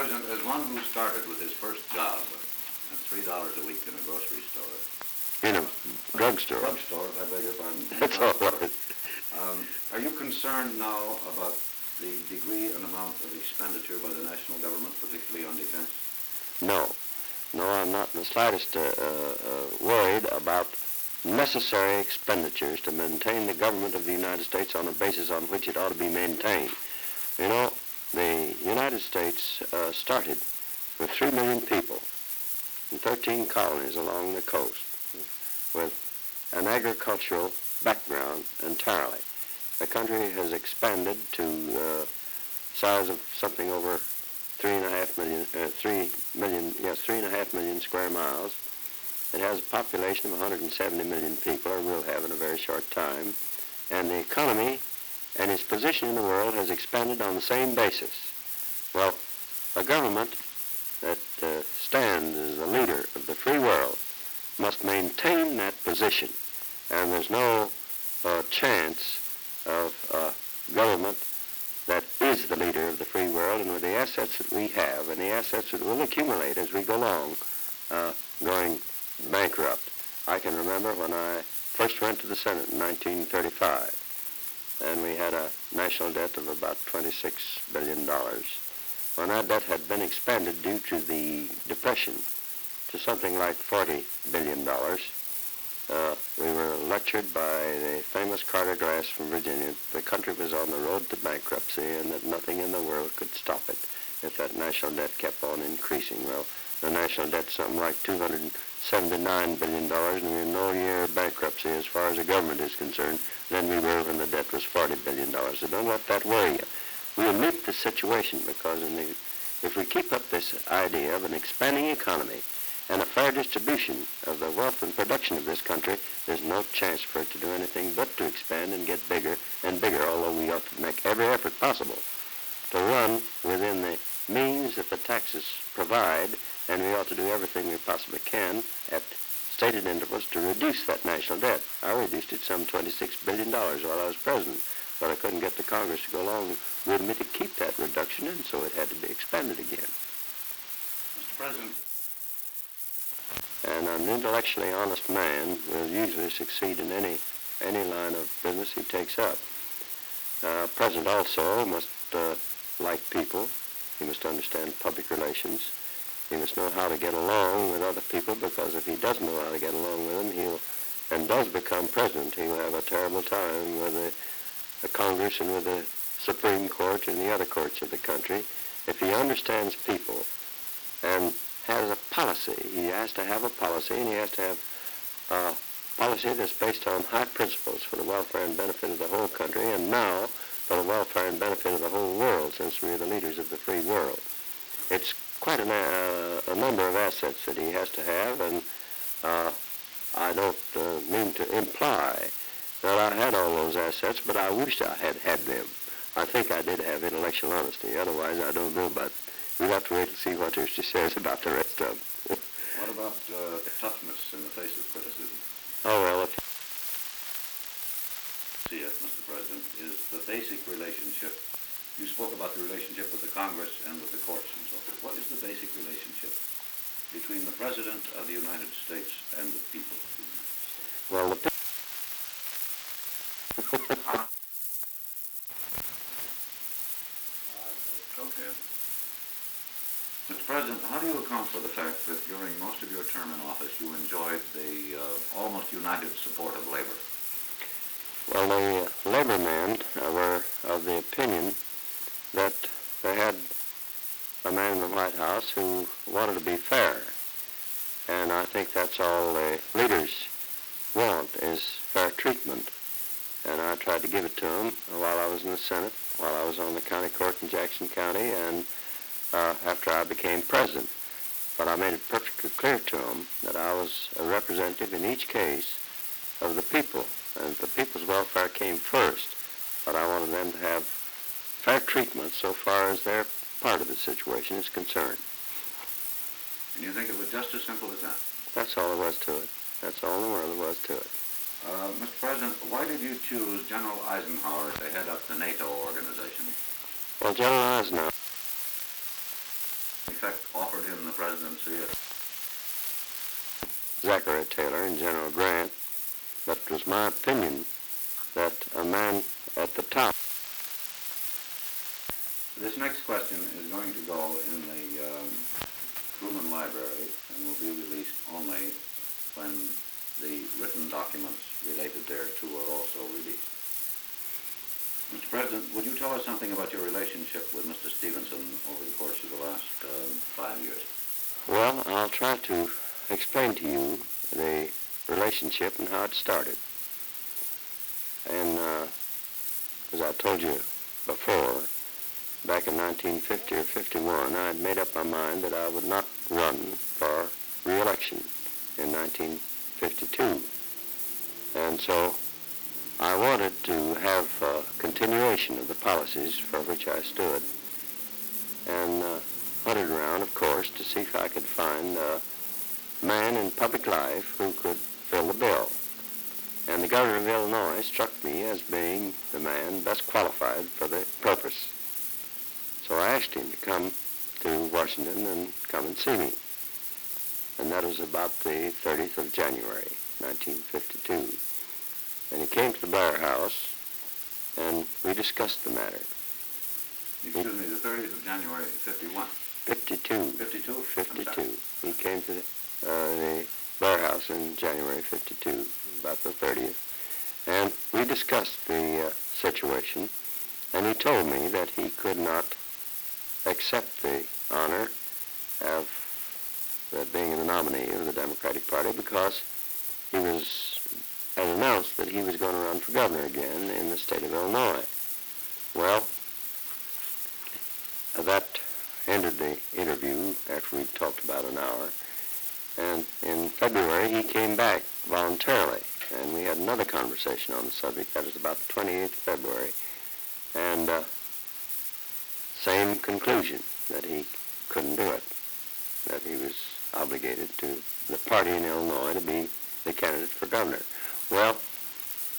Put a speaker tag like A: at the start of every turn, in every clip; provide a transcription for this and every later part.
A: President, as one who started with his first job at $3 a week in a grocery store.
B: In a drugstore.
A: Drugstore, I beg your pardon.
B: That's all right.
A: Are you concerned now about the degree and amount of expenditure by the national government, particularly on defense?
B: No. No, I'm not in the slightest worried about necessary expenditures to maintain the government of the United States on a basis on which it ought to be maintained. You know, the United States started with 3 million people in 13 colonies along the coast with an agricultural background entirely. The country has expanded to size of something over 3.5 million square miles. It has a population of 170 million people, or will have in a very short time, and the economy and its position in the world has expanded on the same basis. Well, a government that stands as the leader of the free world must maintain that position, and there's no chance of government that is the leader of the free world, and with the assets that we have and the assets that will accumulate as we go along, going bankrupt. I can remember when I first went to the Senate in 1935, and we had a national debt of about $26 billion. When that debt had been expanded due to the Depression to something like $40 billion, we were lectured by the famous Carter Glass from Virginia. The country was on the road to bankruptcy and that nothing in the world could stop it if that national debt kept on increasing. Well, the national debt's something like $279 billion, and we're in no year of bankruptcy as far as the government is concerned than we were when the debt was $40 billion. So don't let that worry you. We'll meet the situation because if we keep up this idea of an expanding economy and a fair distribution of the wealth and production of this country, there's no chance for it to do anything but to expand and get bigger and bigger, although we ought to make every effort possible to run within the means that the taxes provide, and we ought to do everything we possibly can at stated intervals to reduce that national debt. I reduced it some $26 billion while I was president, but I couldn't get the Congress to go along with me to keep that reduction, and so it had to be expanded again.
A: Mr. President.
B: And an intellectually honest man will usually succeed in any line of business he takes up. President also must like people. He must understand public relations. He must know how to get along with other people, because if he doesn't know how to get along with them, and does become president, he'll have a terrible time with the Congress and with the Supreme Court and the other courts of the country. If he understands people and has a policy, he has to have a policy, and he has to have a policy that's based on high principles for the welfare and benefit of the whole country, and now for the welfare and benefit of the whole world, since we're the leaders of the free world. It's quite a number of assets that he has to have, and I don't mean to imply that I had all those assets, but I wish I had had them. I think I did have intellectual honesty. Otherwise, I don't know about. We'll have to wait and see what she says about the rest of them.
A: What about toughness in the face of criticism?
B: Oh, well,
A: See it, Mr. President, is the basic relationship. You spoke about the relationship with the Congress and with the courts and so forth. What is the basic relationship between the President of the United States and the people of the United States?
B: Well,
A: Okay. Mr. President, how do you account for the fact that during most of your term in office you enjoyed the almost united support of labor?
B: Well, the labor men were of the opinion that they had a man in the White House who wanted to be fair. And I think that's all the leaders want, is fair treatment. And I tried to give it to them while I was in the Senate, while I was on the county court in Jackson County, and after I became president. But I made it perfectly clear to them that I was a representative in each case of the people, and the people's welfare came first. But I wanted them to have fair treatment so far as their part of the situation is concerned.
A: And you think it was just as simple as that?
B: That's all there was to it. That's all in the world there was to it.
A: Mr. President, why did you choose General Eisenhower to head up the NATO organization?
B: Well, General Eisenhower
A: effect, offered him the presidency.
B: Zachary Taylor and General Grant, but it was my opinion that a man at the top.
A: This next question is going to go in the Truman Library and will be released only when the written documents related thereto are also released. Mr. President, would you tell us something about your relationship with Mr. Stevenson over the course of the last 5 years?
B: Well, I'll try to explain to you the relationship and how it started. And as I told you before, back in 1950 or 51, I had made up my mind that I would not run for re-election in 1952. And so I wanted to have a continuation of the policies for which I stood, and hunted around, of course, to see if I could find a man in public life who could fill the bill. And the governor of Illinois struck me as being the man best qualified for the purpose. So I asked him to come to Washington and come and see me. And that was about the 30th of January, 1952. And he came to the Blair House, and we discussed the matter.
A: Excuse me, the 30th of January, 51.
B: 52.
A: 52?
B: 52. He came to the Blair House in January 52, about the 30th. And we discussed the situation, and he told me that he could not accept the honor of being the nominee of the Democratic Party because he had announced that he was going to run for governor again in the state of Illinois. Well, that ended the interview after we'd talked about an hour. And in February, he came back voluntarily, and we had another conversation on the subject. That was about the 28th of February. And same conclusion, that he couldn't do it, that he was obligated to the party in Illinois to be the candidate for governor. Well,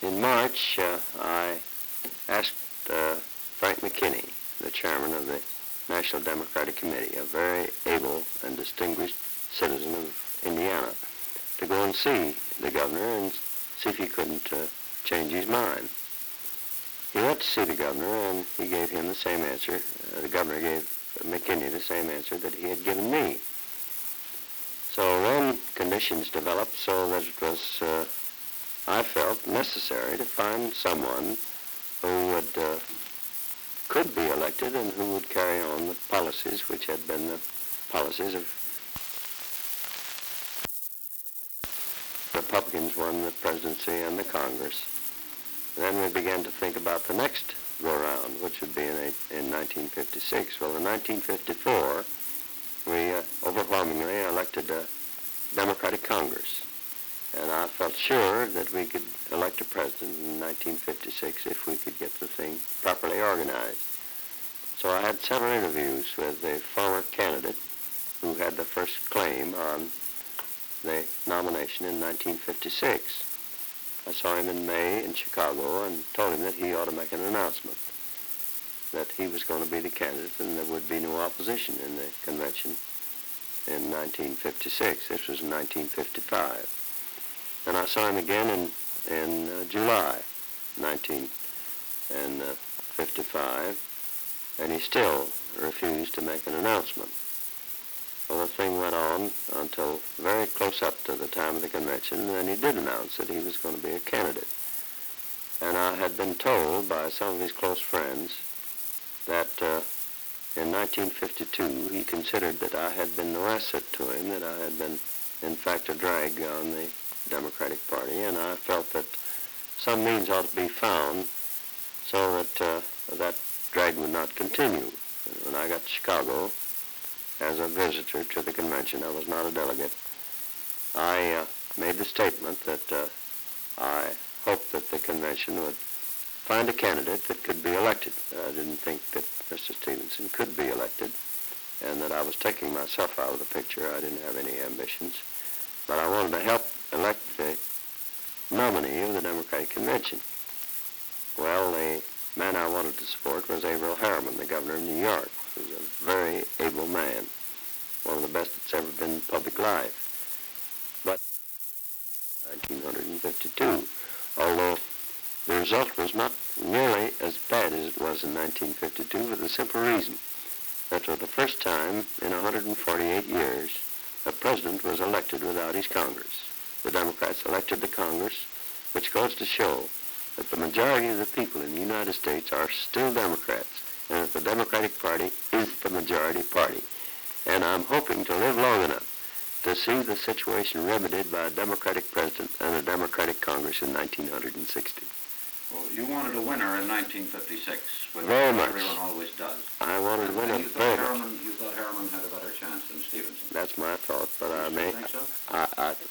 B: in March, I asked Frank McKinney, the chairman of the National Democratic Committee, a very able and distinguished citizen of Indiana, to go and see the governor and see if he couldn't change his mind. He went to see the governor, and he gave him the same answer. The governor gave McKinney the same answer that he had given me. So then conditions developed so that it was, I felt, necessary to find someone who could be elected and who would carry on the policies which had been the policies of Republicans won the presidency and the Congress. Then we began to think about the next go-round, which would be in 1956. Well, in 1954, we overwhelmingly elected a Democratic Congress. And I felt sure that we could elect a president in 1956 if we could get the thing properly organized. So I had several interviews with the former candidate who had the first claim on the nomination in 1956. I saw him in May in Chicago and told him that he ought to make an announcement that he was going to be the candidate and there would be no opposition in the convention in 1956. This was in 1955. And I saw him again in July 1955, and he still refused to make an announcement. Well, the thing went on until very close up to the time of the convention, and he did announce that he was going to be a candidate. And I had been told by some of his close friends that in 1952 he considered that I had been no asset to him, that I had been, in fact, a drag on the Democratic Party, and I felt that some means ought to be found so that that drag would not continue. When I got to Chicago, as a visitor to the convention, I was not a delegate, I made the statement that I hoped that the convention would find a candidate that could be elected. I didn't think that Mr. Stevenson could be elected, and that I was taking myself out of the picture. I didn't have any ambitions, but I wanted to help elect the nominee of the Democratic Convention. Well, the man I wanted to support was Averell Harriman, the governor of New York, who was a very able man. one of the best that's ever been in public life. But 1952, although the result was not nearly as bad as it was in 1952 for the simple reason that for the first time in 148 years, a president was elected without his Congress. The Democrats elected the Congress, which goes to show that the majority of the people in the United States are still Democrats, and that the Democratic Party is the majority party. And I'm hoping to live long enough to see the situation remedied by a Democratic president and a Democratic Congress in 1960.
A: Well, you wanted a winner in 1956, which
B: Very much.
A: everyone always does.
B: I wanted to win
A: And
B: it very much.
A: you thought Harriman had a better chance than Stevenson.
B: That's my thought, but
A: You still think so?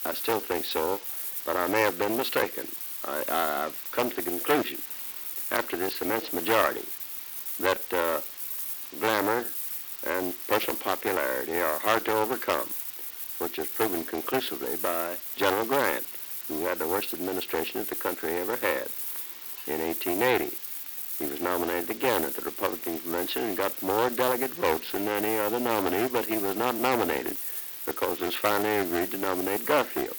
B: I still think so, but I may have been mistaken. I've come to the conclusion, after this immense majority, that glamour and personal popularity are hard to overcome, which is proven conclusively by General Grant, who had the worst administration that the country ever had. In 1880, he was nominated again at the Republican Convention and got more delegate votes than any other nominee, but he was not nominated because it was finally agreed to nominate Garfield.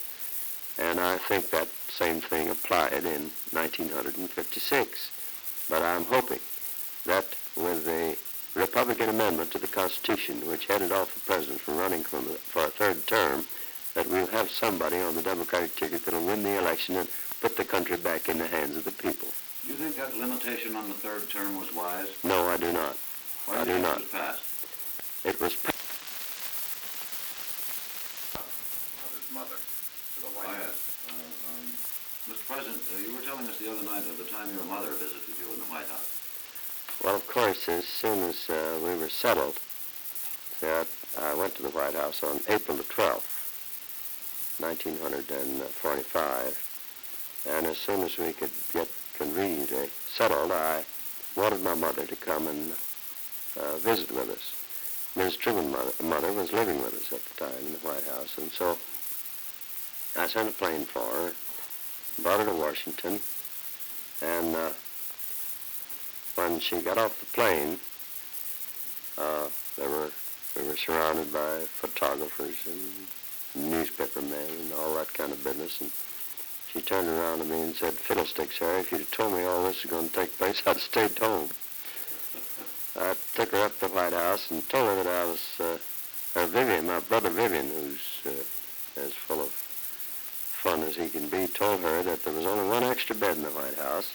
B: And I think that same thing applied in 1956. But I'm hoping that with the Republican amendment to the Constitution, which headed off the president from running for a third term, that we'll have somebody on the Democratic ticket that'll win the election and put the country back in the hands of the people.
A: Do you think that limitation on the third term was wise?
B: No, I do not.
A: Why
B: I
A: do you
B: do
A: think
B: not.
A: it was passed?
B: It was
C: Of his mother to the
A: Oh,
C: White House.
A: yes. Mr. President, you were telling us the other night of the time your mother visited you in the White House.
B: Well, of course, as soon as we were settled, that I went to the White House on April the 12th, 1945, and as soon as we could get conveniently settled, I wanted my mother to come and visit with us. Ms. Truman's mother was living with us at the time in the White House, and so I sent a plane for her, brought her to Washington, and when she got off the plane, we were surrounded by photographers and newspaper men and all that kind of business, and she turned around to me and said, "Fiddlesticks, Harry, if you'd have told me all this was going to take place, I'd have stayed home." I took her up to the White House and told her that I was her Vivian, my brother Vivian, who's as full of fun as he can be, told her that there was only one extra bed in the White House,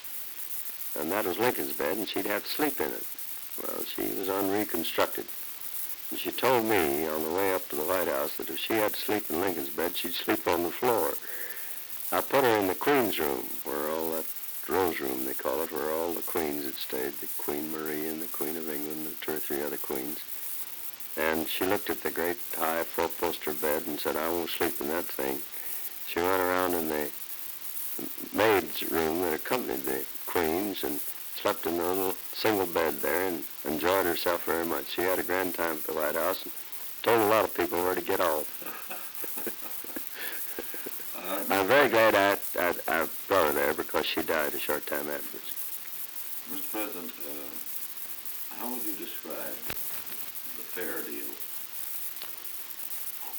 B: and that was Lincoln's bed, and she'd have to sleep in it. Well, she was unreconstructed. And she told me on the way up to the White House that if she had to sleep in Lincoln's bed, she'd sleep on the floor. I put her in the Queen's room, where all that Rose Room, they call it, where all the queens had stayed, the Queen Marie and the Queen of England and 2 or 3 other queens. And she looked at the great high 4-poster bed and said, "I won't sleep in that thing." She went around in the maid's room that accompanied the queens and slept in a little single bed there and enjoyed herself very much. She had a grand time at the White House and told a lot of people where to get off. I'm very glad I brought her there because she died a short time afterwards.
A: Mr. President, how would you describe the fair deal?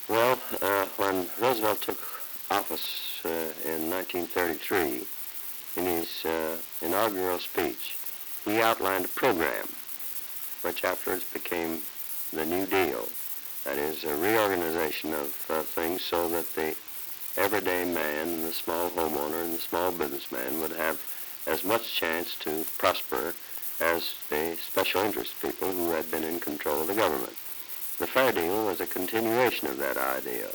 B: Well, when Roosevelt took office in 1933, in his inaugural speech, he outlined a program which afterwards became the New Deal. That is, a reorganization of things so that the everyday man and the small homeowner and the small businessman would have as much chance to prosper as the special interest people who had been in control of the government. The fair deal was a continuation of that idea.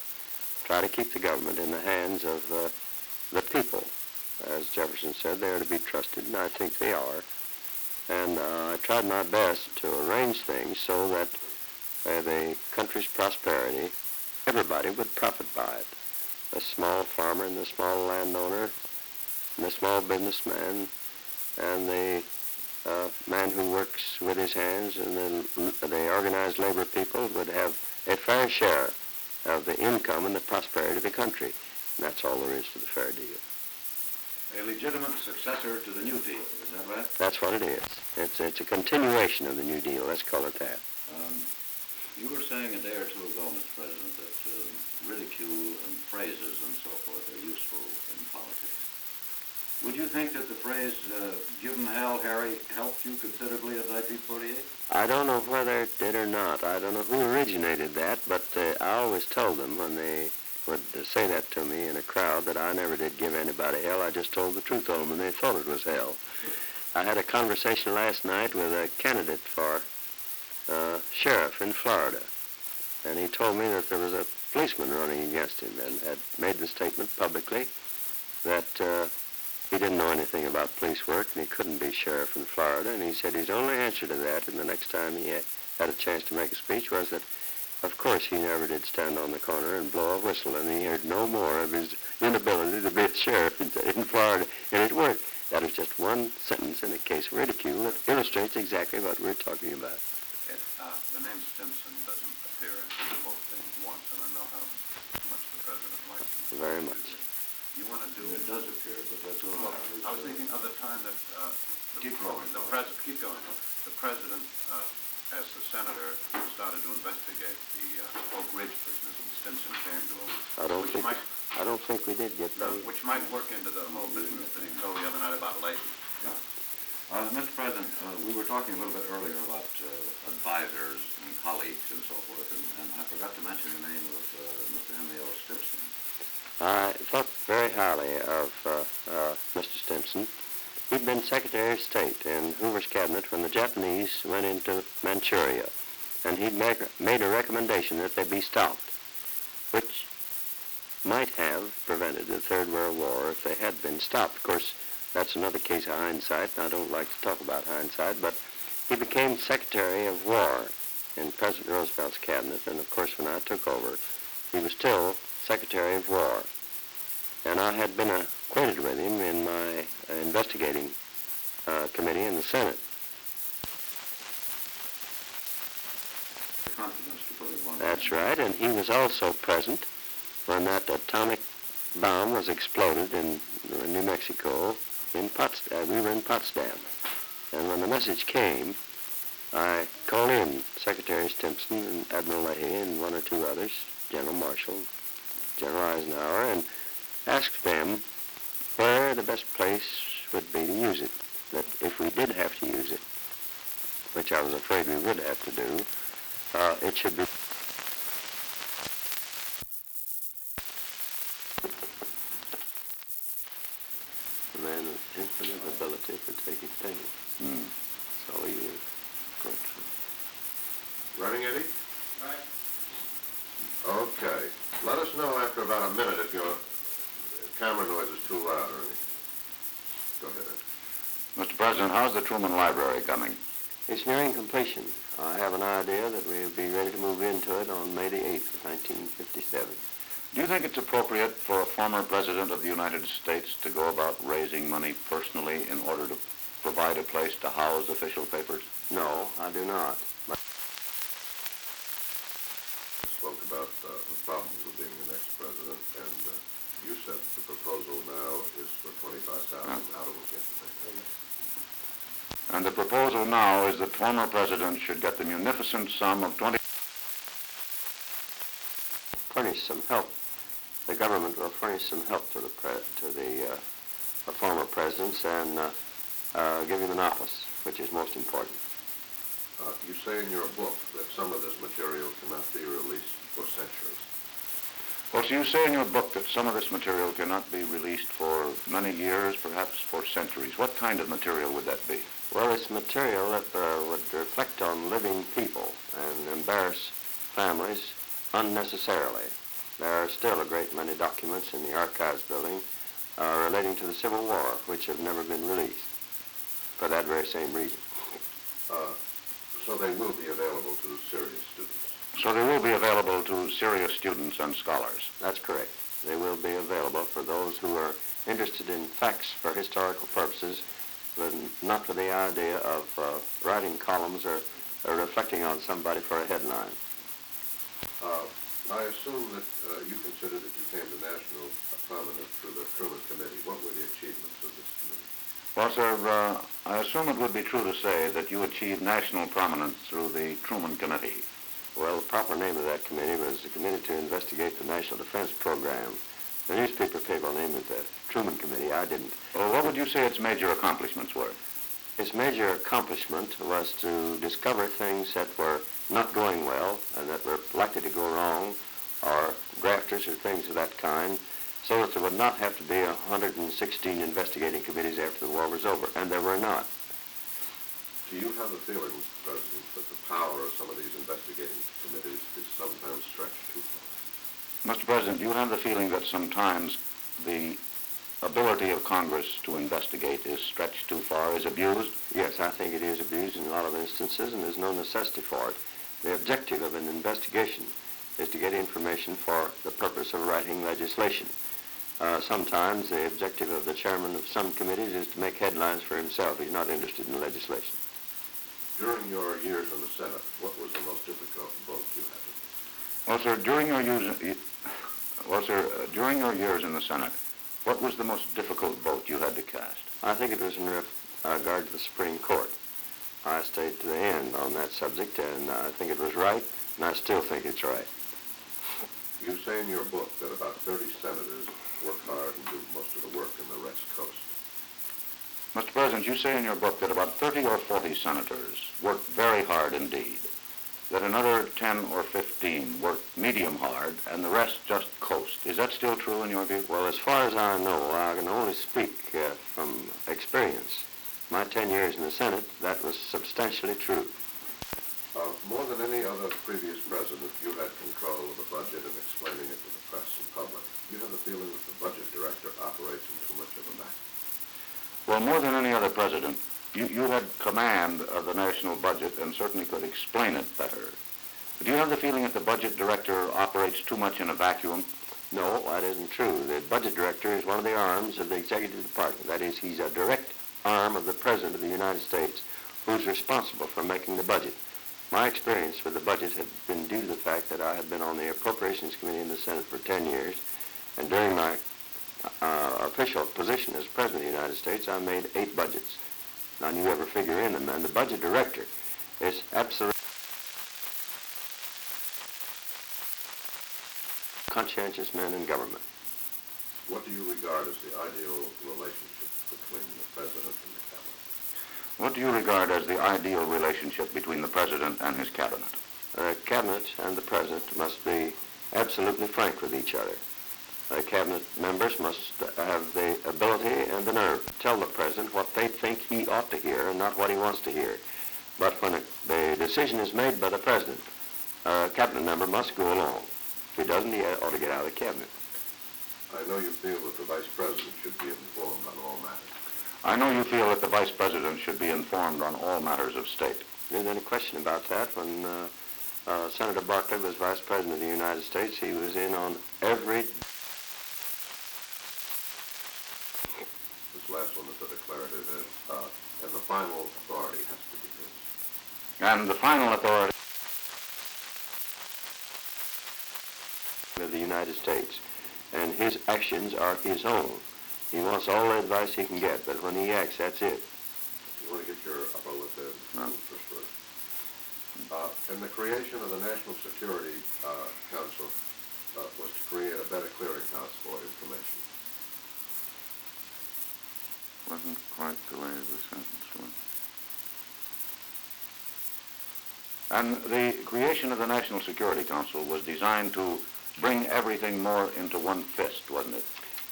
B: Try to keep the government in the hands of the people. As Jefferson said, they are to be trusted, and I think they are. And I tried my best to arrange things so that the country's prosperity, everybody would profit by it. The small farmer and the small landowner and the small businessman and the man who works with his hands and the organized labor people would have a fair share of the income and the prosperity of the country. And that's all there is to the fair deal.
A: A legitimate successor to the New Deal, is that right?
B: That's what it is. It's a continuation of the New Deal, let's call it that.
A: You were saying a day or two ago, Mr. President, that ridicule and phrases and so forth are useful in politics. Would you think that the phrase, give 'em hell, Harry, helped you considerably in 1948?
B: I don't know whether it did or not. I don't know who originated that, but I always told them when they would say that to me in a crowd that I never did give anybody hell. I just told the truth on them, and they thought it was hell. I had a conversation last night with a candidate for sheriff in Florida, and he told me that there was a policeman running against him and had made the statement publicly that he didn't know anything about police work and he couldn't be sheriff in Florida, and he said his only answer to that, and the next time he had a chance to make a speech, was that of course he never did stand on the corner and blow a whistle, and he heard no more of his inability to be a sheriff in Florida, and it worked. That is just one sentence in a case of ridicule that illustrates exactly what we're talking about.
C: The name Stimson doesn't appear in both things once, and I know how much the president likes it.
B: Very much.
C: You want to do
A: It does appear, but that's all right.
C: I was thinking of the time that
A: Keep going.
C: Keep going. The president, as the senator, started to investigate the Oak Ridge business, and Stimson came to him.
B: I don't think we did get that.
C: Which might work into the whole business that he told the other night about Leighton.
A: Yeah. Mr. President, we were talking a little bit earlier about advisors and colleagues and so forth, and I forgot to mention the name of Mr. Henry O. Stimson.
B: I thought very highly of Mr. Stimson. He'd been Secretary of State in Hoover's cabinet when the Japanese went into Manchuria, and he'd made a recommendation that they be stopped, which might have prevented the Third World War if they had been stopped. Of course, that's another case of hindsight, and I don't like to talk about hindsight, but he became Secretary of War in President Roosevelt's cabinet, and of course when I took over, he was still Secretary of War. And I had been acquainted with him in my investigating committee in the Senate.
A: Confidence, to put it one way.
B: That's right, and he was also present when that atomic bomb was exploded in New Mexico. We were in Potsdam, and when the message came, I called in Secretary Stimson and Admiral Leahy and one or two others, General Marshall, General Eisenhower, and asked them where the best place would be to use it. That if we did have to use it, which I was afraid we would have to do, it should be a man of infinite ability for taking pain. So you good.
D: Running, Eddie?
C: Right.
D: Okay. Let us know after about a minute if your camera noise is too loud or anything. Go ahead, Ed.
A: Mr. President, how's the Truman Library coming?
B: It's nearing completion. I have an idea that we'll be ready to move into it on May the 8th of 1957.
A: Do you think it's appropriate for a former President of the United States to go about raising money personally in order to provide a place to house official papers?
B: No, I do not. But
D: Spoke about the problems of being the next president, and you said the proposal now is for $25,000. How do we get to that?
A: And the proposal now is that former presidents should get the munificent sum of
B: furnish some help. The government will furnish some help to the former presidents and give him an office, which is most important.
D: You say in your book that some of this material cannot be released for centuries.
A: Well, so you say in your book that some of this material cannot be released for many years, perhaps for centuries. What kind of material would that be?
B: Well, it's material that would reflect on living people and embarrass families unnecessarily. There are still a great many documents in the Archives building relating to the Civil War, which have never been released for that very same reason.
D: So they will be available to serious students.
A: So they will be available to serious students and scholars.
B: That's correct. They will be available for those who are interested in facts for historical purposes, but not for the idea of writing columns or reflecting on somebody for a headline.
D: I assume that you consider that you came to national prominence through the Truman Committee. What were the achievements of this committee?
A: Well, sir, I assume it would be true to say that you achieved national prominence through the Truman Committee.
B: Well, the proper name of that committee was the Committee to Investigate the National Defense Program. The newspaper people named it the Truman Committee. I didn't.
A: Well, what would you say its major accomplishments were?
B: Its major accomplishment was to discover things that were not going well and that were likely to go wrong, or grafters or things of that kind, so that there would not have to be 116 investigating committees after the war was over, and there were not.
D: Do you have a feeling, Mr. President, that the power of some of these investigating committees is sometimes stretched too far?
A: Mr. President, do you have the feeling that sometimes the ability of Congress to investigate is stretched too far, is abused?
B: Yes, I think it is abused in a lot of instances, and there's no necessity for it. The objective of an investigation is to get information for the purpose of writing legislation. Sometimes the objective of the chairman of some committees is to make headlines for himself. He's not interested in legislation.
D: During your years in the Senate, what was the most difficult vote you had to make?
A: Well, sir, during your years in the Senate, what was the most difficult vote you had to cast?
B: I think it was in regard to the Supreme Court. I stayed to the end on that subject, and I think it was right, and I still think it's right.
D: You say in your book that about 30 senators work hard and do most of the work in the West Coast.
A: Mr. President, you say in your book that about 30 or 40 senators worked very hard indeed, that another 10 or 15 worked medium hard, and the rest just coast. Is that still true in your view?
B: Well, as far as I know, I can only speak from experience. My 10 years in the Senate, that was substantially true.
D: More than any other previous president, you had control of the budget and explaining it to the press and public. You have the feeling that the budget director operates in too much of a vacuum.
A: Well, more than any other president, you had command of the national budget and certainly could explain it better. Do you have the feeling that the budget director operates too much in a vacuum?
B: No, that isn't true. The budget director is one of the arms of the executive department. That is, he's a direct arm of the President of the United States who's responsible for making the budget. My experience with the budget had been due to the fact that I had been on the Appropriations Committee in the Senate for 10 years, and during my official position as President of the United States, I made 8 budgets. None you ever figure in them, and the budget director is absolutely conscientious men in government.
D: What do you regard as the ideal relationship between the President and the Cabinet?
A: What do you regard as the ideal relationship between the President and his Cabinet?
B: The Cabinet and the President must be absolutely frank with each other. The Cabinet members must have the ability and the nerve to tell the President what they think he ought to hear and not what he wants to hear. But when the decision is made by the President, a Cabinet member must go along. If he doesn't, he ought to get out of the Cabinet.
D: I know you feel that the Vice President should be informed on all matters.
A: I know you feel that the Vice President should be informed on all matters of state.
B: There's any question about that. When Senator Barkley was Vice President of the United States, he was in on every...
D: This last one is a declarative, and the final authority has to be his.
A: And the final authority
B: of the United States, and his actions are his own. He wants all the advice he can get, but when he acts, that's it.
D: You want to get your upper lip in?
A: No.
D: First. And the creation of the National Security Council was to create a better clearinghouse for information.
A: wasn't quite the way the sentence went. And the creation of the National Security Council was designed to bring everything more into one fist, wasn't it?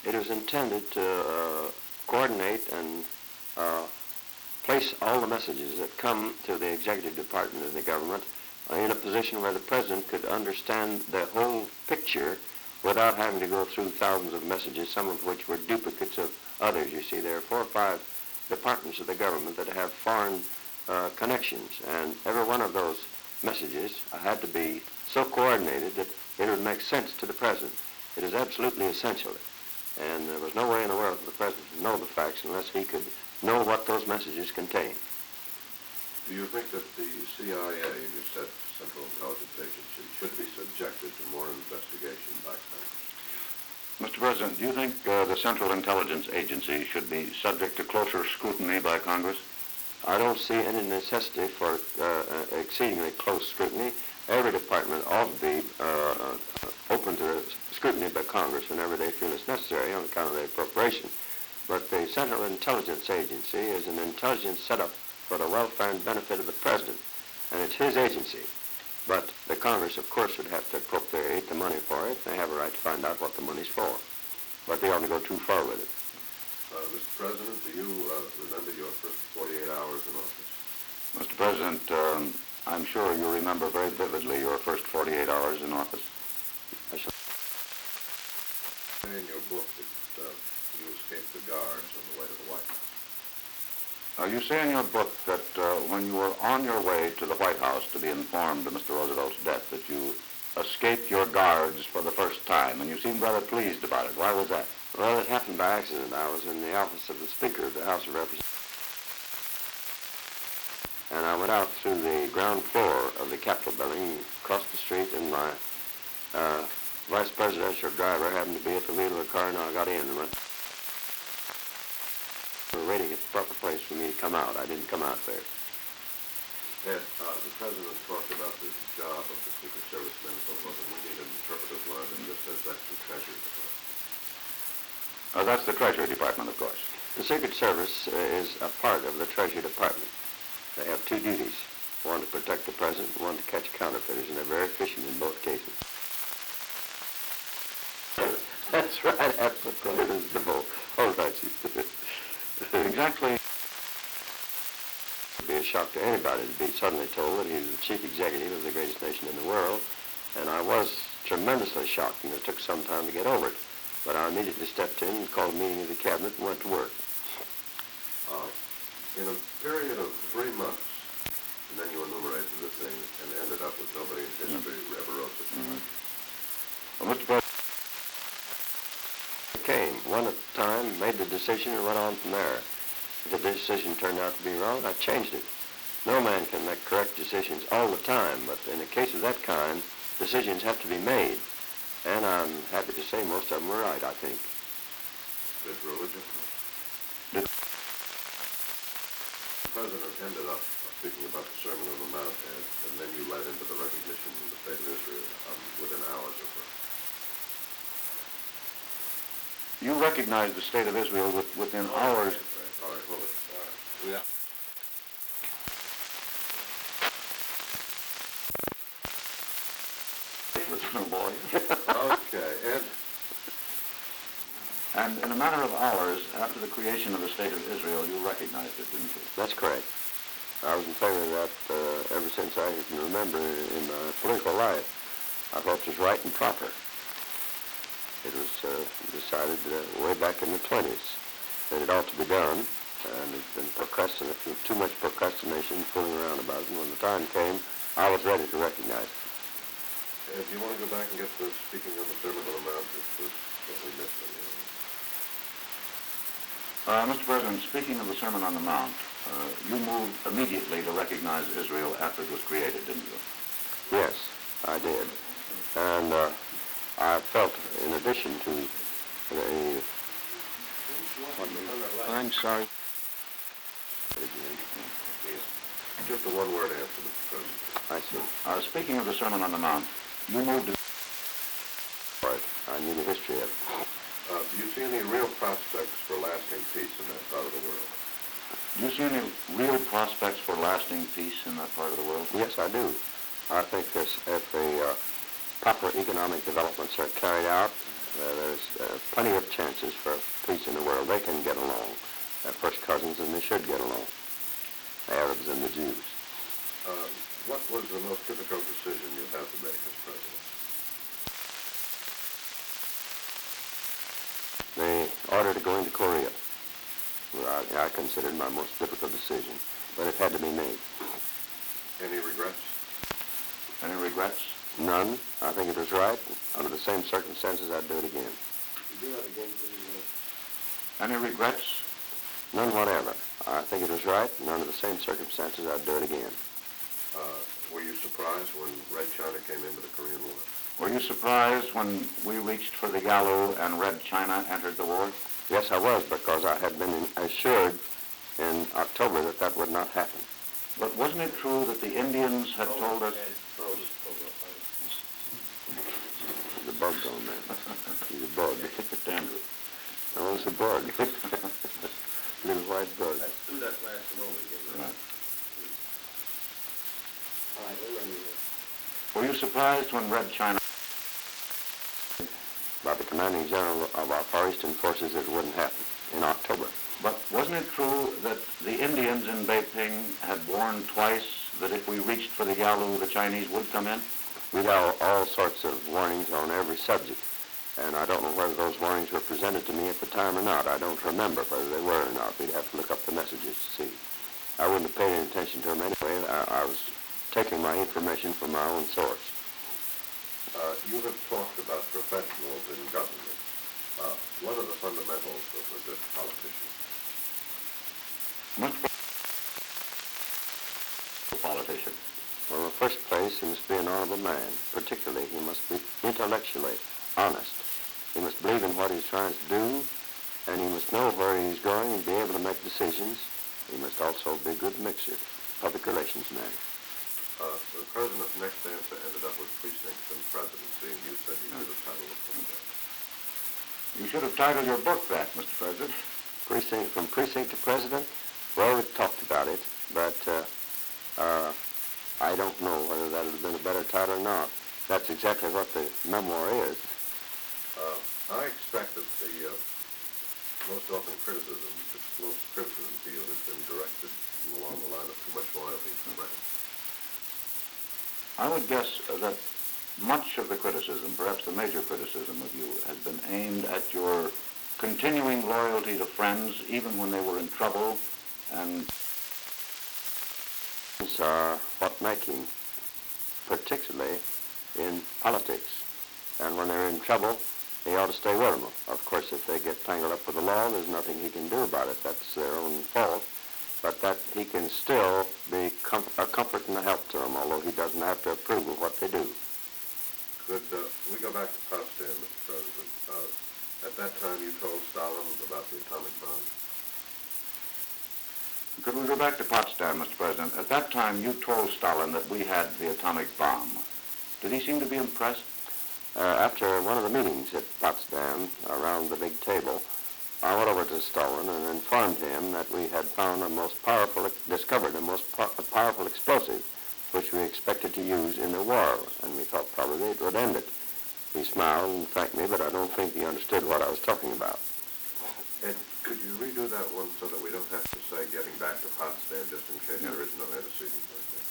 B: It was intended to coordinate and place all the messages that come to the executive department of the government in a position where the president could understand the whole picture without having to go through thousands of messages, some of which were duplicates of others. You see, there are 4 or 5 departments of the government that have foreign connections, and every one of those messages had to be so coordinated that it would make sense to the president. It is absolutely essential, and there was no way in the world for the president to know the facts unless he could know what those messages contain.
D: Do you think that the CIA, you said Central Intelligence Agency, should be subjected to more investigation by Congress?
A: Mr. President, do you think the Central Intelligence Agency should be subject to closer scrutiny by Congress?
B: I don't see any necessity for exceedingly close scrutiny. every department ought to be open to scrutiny by Congress whenever they feel it's necessary on account of the appropriation. But the Central Intelligence Agency is an intelligence setup for the welfare and benefit of the President, and it's his agency. But the Congress, of course, would have to appropriate the money for it. They have a right to find out what the money's for. But they oughtn't go too far with it.
D: Mr. President, do you remember your first 48 hours in office?
A: Mr. President, I'm sure you remember very vividly your first 48 hours in office.
B: I shall
D: Say in your book that you escaped the guards on the way to the White House.
A: You say in your book that when you were on your way to the White House to be informed of Mr. Roosevelt's death, that you escaped your guards for the first time, and you seemed rather pleased about it. Why was that?
B: Well, it happened by accident. I was in the office of the Speaker of the House of Representatives, and I went out through the ground floor of the Capitol building, across the street, and my vice presidential driver happened to be at the wheel of the car, and I got in. And we were waiting at the proper place for me to come out. I didn't come out there.
D: Ed, the President talked about the job of the Secret Service men and so forth, and we need an interpretive line that just says that's the Treasury Department.
A: That's the Treasury Department, of course.
B: The Secret Service is a part of the Treasury Department. They have two duties, one to protect the President and one to catch counterfeiters, and they're very efficient in both cases. That's right, that's the President's default. Hold on, Chief.
A: Exactly.
B: It would be a shock to anybody to be suddenly told that he was the chief executive of the greatest nation in the world, and I was tremendously shocked, and it took some time to get over it. But I immediately stepped in and called a meeting of the cabinet and went to work.
D: In a period of 3 months, and then you enumerated the thing and ended up with nobody in history ever wrote such a thing.
A: Well, Mr. President,
B: Came one at a time, made the decision, and went on from there. If the decision turned out to be wrong, I changed it. No man can make correct decisions all the time, but in a case of that kind, decisions have to be made. And I'm happy to say most of them were right, I think.
D: Did religion?
A: Did-
D: The President ended up speaking about the Sermon on the Mount, and then you led into the recognition of the state of Israel within hours of it.
A: you recognized the state of Israel within hours.
D: All right, hold it. Yeah.
A: Little boy.
D: Okay, Ed.
A: And in a matter of hours after the creation of the state of Israel, you recognized it, didn't you?
B: That's correct. I was in favor of that ever since I can remember in my political life. I thought it was right and proper. It was decided way back in the 20s that it ought to be done, and it's been too much procrastination, fooling around about it, and when the time came, I was ready to recognize it.
D: Ed, do you want to go back and get to speaking on the Sermon on the Mount? This was what we missed.
A: Mr. President, speaking of the Sermon on the Mount, you moved immediately to recognize Israel after it was created, didn't you?
B: Yes, I did. And I felt, in addition to the... I'm sorry.
D: Just a one-word answer, Mr. President.
B: I see.
A: Speaking of the Sermon on the Mount, you moved to...
B: I knew the history of it.
D: Do you see any real prospects for lasting peace in that part of the world?
A: Do you see any real prospects for lasting peace in that part of the world?
B: Yes, I do. I think if the proper economic developments are carried out, there's plenty of chances for peace in the world. They can get along. They're first cousins, and they should get along. The Arabs and the Jews.
D: What was the most difficult decision you had to make as president?
B: The order to go into Korea. I considered my most difficult decision, but it had to be made.
D: Any regrets?
A: Any regrets?
B: None. I think it was right. Under the same circumstances, I'd do it again.
D: Do that again, please.
A: Any regrets?
B: None whatever. I think it was right, and under the same circumstances, I'd do it again.
D: Were you surprised when Red China came into the Korean War?
A: Were you surprised when we reached for the Yalu and Red China entered the war?
B: Yes, I was, because I had been assured in October that that would not happen.
A: But wasn't it true that the Indians had told us...
B: bug on that. He's a bug.
A: Dandruff.
B: Oh, it's a bug. Little white bug.
D: Let's do that last moment again.
A: Right.
B: All right, we're ready.
A: Were you surprised when Red China...
B: By the commanding general of our Far Eastern forces that it wouldn't happen in October.
A: But wasn't it true that the Indians in Beiping had warned twice that if we reached for the Yalu, the Chinese would come in?
B: We'd had all sorts of warnings on every subject, and I don't know whether those warnings were presented to me at the time or not. I don't remember whether they were or not. We'd have to look up the messages to see. I wouldn't have paid any attention to them anyway. I was taking my information from my own source.
D: You have talked about professionals in government. What are the fundamentals of a good politician?
A: Much politician.
B: Well, in the first place, he must be an honorable man. Particularly, he must be intellectually honest. He must believe in what he's trying to do, and he must know where he's going and be able to make decisions. He must also be a good mixer, public relations man.
D: The president's next answer ended up with precinct and presidency, and you said you should have titled it from that.
A: You should have titled your book that, Mr. President.
B: Precinct, from precinct to president? Well, we've talked about it, but I don't know whether that would have been a better title or not. That's exactly what the memoir is.
D: I expect that the most often criticism to you has been directed along the line of too much loyalty to France.
A: I would guess that much of the criticism, perhaps the major criticism of you, has been aimed at your continuing loyalty to friends, even when they were in trouble, and
B: Friends are what make him, particularly in politics. And when they're in trouble, he ought to stay with them. Of course, if they get tangled up with the law, there's nothing he can do about it. That's their own fault. But that he can still be a comfort and a help to them, although he doesn't have to approve of what they do.
D: Could we go back to Potsdam, Mr. President? At that time, you told Stalin about the atomic bomb.
A: could we go back to Potsdam, Mr. President? At that time, you told Stalin that we had the atomic bomb. Did he seem to be impressed?
B: After one of the meetings at Potsdam, around the big table, I went over to Stalin and informed him that we had found discovered a most powerful explosive, which we expected to use in the war, and we thought probably it would end it. He smiled and thanked me, but I don't think he understood what I was talking about.
D: Ed, could you redo that one so that we don't have to say getting back to Potsdam, just in case there is no antecedent like that?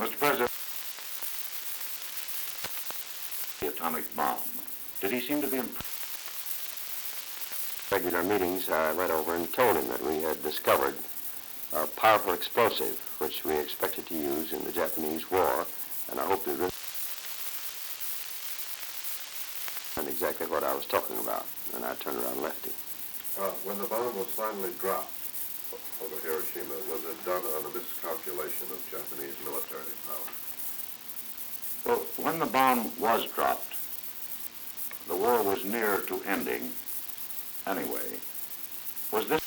A: Mr. President, the atomic bomb. Did he seem to be impressed?
B: Regular meetings, I went over and told him that we had discovered a powerful explosive, which we expected to use in the Japanese war, and I hoped it would and exactly what I was talking about. And I turned around and left him.
D: When the bomb was finally dropped over Hiroshima, was it done on a miscalculation of Japanese military power?
A: Well, when the bomb was dropped, the war was near to ending anyway. Was this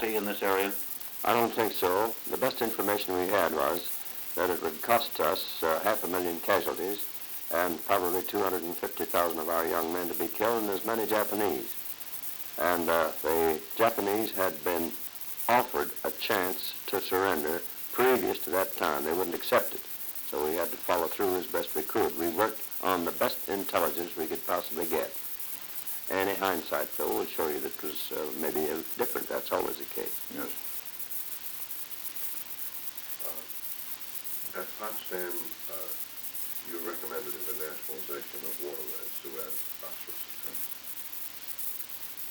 A: in this area?
B: I don't think so. The best information we had was that it would cost us 500,000 casualties and probably 250,000 of our young men to be killed and as many Japanese. And the Japanese had been offered a chance to surrender previous to that time. They wouldn't accept it. So we had to follow through as best we could. We worked on the best intelligence we could possibly get. Any hindsight, though, will show you that it was maybe different. That's always the case.
A: Yes.
D: At Potsdam, you recommended internationalization of waterways, Suez, Bosphorus, etc.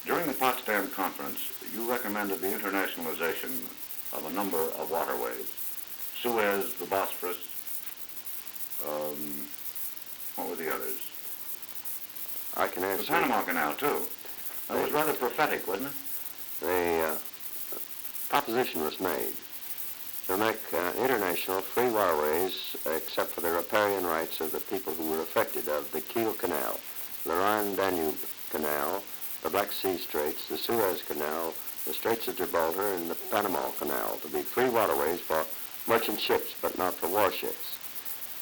A: During the Potsdam Conference, you recommended the internationalization of a number of waterways. Suez, the Bosphorus, what were the others?
B: I can
A: The
B: answer.
A: Panama Canal, too. That was rather prophetic, wasn't it?
B: The proposition was made to make international free waterways, except for the riparian rights of the people who were affected, of the Kiel Canal, the Rhine-Danube Canal, the Black Sea Straits, the Suez Canal, the Straits of Gibraltar, and the Panama Canal, to be free waterways for merchant ships, but not for warships.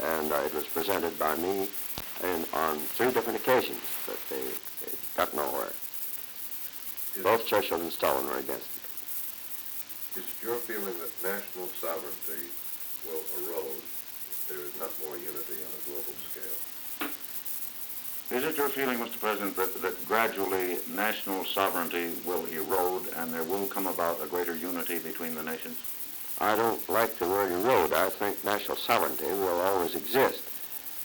B: and it was presented by me on 3 different occasions, but it got nowhere. Both Churchill and Stalin were against it.
D: Is it your feeling that national sovereignty will erode if there is not more unity on a global scale?
A: Is it your feeling, Mr. President, that gradually national sovereignty will erode and there will come about a greater unity between the nations?
B: I don't like the word erode. I think national sovereignty will always exist.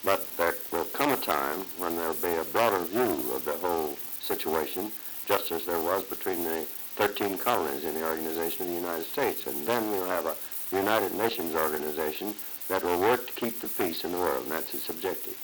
B: But there will come a time when there will be a broader view of the whole situation, just as there was between the 13 colonies in the Organization of the United States. And then we'll have a United Nations organization that will work to keep the peace in the world, and that's its objective.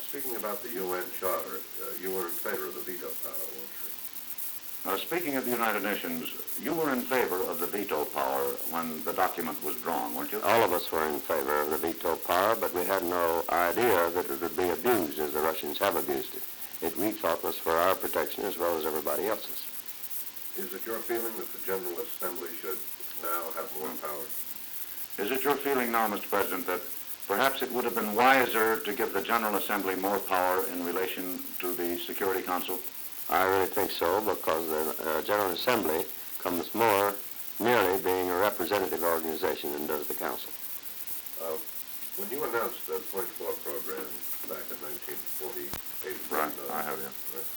D: Speaking about the UN Charter, you were in favor of the veto power, weren't you?
A: Speaking of the United Nations, you were in favor of the veto power when the document was drawn, weren't you?
B: All of us were in favor of the veto power, but we had no idea that it would be abused as the Russians have abused it. We thought was for our protection as well as everybody else's.
D: Is it your feeling that the General Assembly should now have more power?
A: Is it your feeling now, Mr. President, that perhaps it would have been wiser to give the General Assembly more power in relation to the Security Council?
B: I really think so, because the General Assembly comes more merely being a representative organization than does the Council.
D: When you announced the Point 4 program back in 1948...
A: Right, I have you.
D: Right.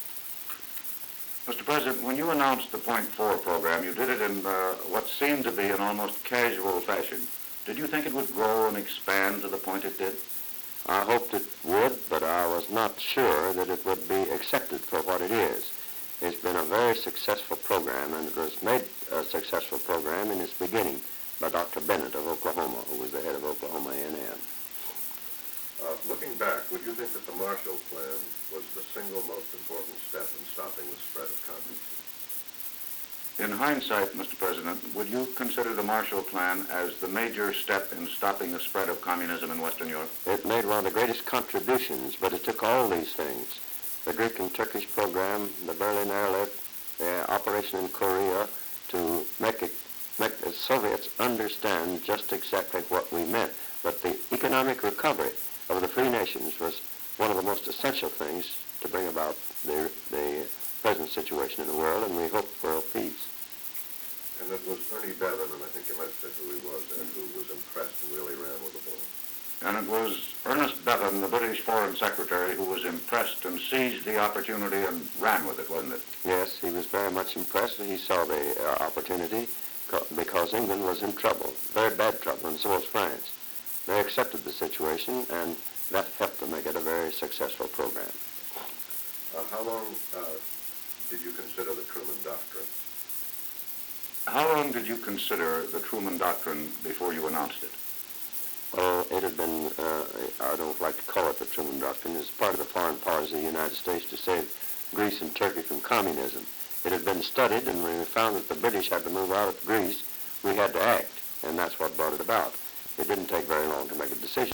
A: Mr. President, when you announced the Point 4 program, you did it in what seemed to be an almost casual fashion. Did you think it would grow and expand to the point it did?
B: I hoped it would, but I was not sure that it would be accepted for what it is. It's been a very successful program, and it was made a successful program in its beginning by Dr. Bennett of Oklahoma, who was the head of Oklahoma A&M.
D: Looking back, would you think that the Marshall Plan was the single most important step in stopping the spread of communism?
A: In hindsight, Mr. President, would you consider the Marshall Plan as the major step in stopping the spread of communism in Western Europe?
B: It made one of the greatest contributions, but it took all these things, the Greek and Turkish program, the Berlin airlift, the operation in Korea, to make the Soviets understand just exactly what we meant. But the economic recovery of the free nations was one of the most essential things to bring about the present situation in the world, and we hope for peace.
D: And it was Ernie Bevin, and I think you might have said who he was, and who was impressed and really ran with the ball.
A: And it was Ernest Bevin, the British Foreign Secretary, who was impressed and seized the opportunity and ran with it, wasn't it?
B: Yes, he was very much impressed. He saw the opportunity because England was in trouble, very bad trouble, and so was France. They accepted the situation, and that helped to make it a very successful program.
D: How long did you consider the Truman Doctrine?
A: How long did you consider the Truman Doctrine before you announced it?
B: Oh, it had been, I don't like to call it the Truman Doctrine. It's part of the foreign policy of the United States to save Greece and Turkey from communism. It had been studied, and when we found that the British had to move out of Greece, we had to act, and that's what brought it about. It didn't take very long to make a decision.